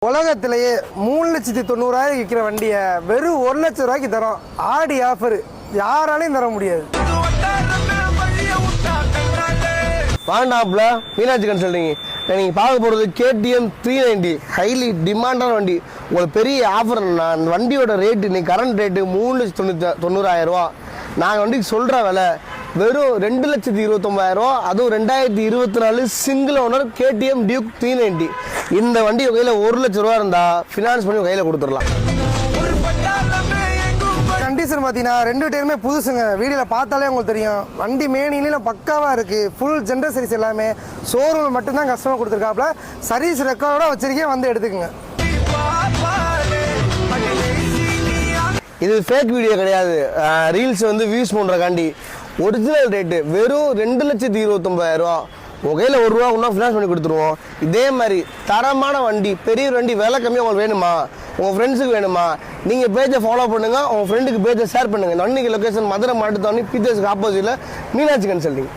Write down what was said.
உலகத்திலேயே 3,90,000 விற்கிற வண்டியை வெறும் 1 லட்சம் ரூபாய்க்கு தரோம். ஆடி ஆஃபர் யாராலையும் தர முடியாது. வாண்டாப்ல மீனாட்சி கன்சல்டிங் நீங்கள் பார்க்க போகிறது KTM 390 ஹைலி டிமாண்டான வண்டி. உங்களுக்கு பெரிய ஆஃபர். நான் வண்டியோட ரேட்டு இன்னைக்கு கரண்ட் ரேட்டு 3,90,000 நாங்கள் வண்டிக்கு சொல்கிற விலை வெறும் 2,29,000. அதுவும் 2024 சிங்கிள் ஓனர் KTM டியூக் 390. இந்த வண்டி கையில் 1 லட்ச ரூபா இருந்தால் ஃபினான்ஸ் பண்ணி கையில் கொடுத்துடலாம். கண்டிஷன் பார்த்தீங்கன்னா 2 டயருமே புதுசுங்க. வீடியோவில் பார்த்தாலே உங்களுக்கு தெரியும். வண்டி மேனிலையும் பக்காவாக இருக்குது. ஃபுல் ஜென்ரல் சர்வீஸ் எல்லாமே ஷோரூமில் மட்டும்தான் கஸ்டமர் கொடுத்துருக்காப்புல. சர்வீஸ் ரெக்கார்டோட வச்சிருக்கேன், வந்து எடுத்துக்கோங்க. இது ஃபேக் வீடியோ கிடையாது. ரீல்ஸ் வந்து வியூஸ் பண்ணுறக்காண்டி ஒரிஜினல் ரேட்டு வெறும் 2,29,000. உங்கள் கையில் 1 ரூபா இன்னும் ஃபினான்ஸ் பண்ணி கொடுத்துருவோம். இதே மாதிரி தரமான வண்டி, பெரிய வண்டி, விலை கம்மியாக உங்களுக்கு வேணுமா, உங்கள் ஃப்ரெண்ட்ஸுக்கு வேணுமா, நீங்கள் பேஜை ஃபாலோ பண்ணுங்கள், உங்கள் ஃப்ரெண்டுக்கு பேஜை ஷேர் பண்ணுங்கள். வண்டிக்கு லொக்கேஷன் மதுரை மாட்டுத்தாவணி, பீச்சர்ஸ்க்கு ஆப்போசிட்டில் மீனாட்சி கன்சல்டிங்.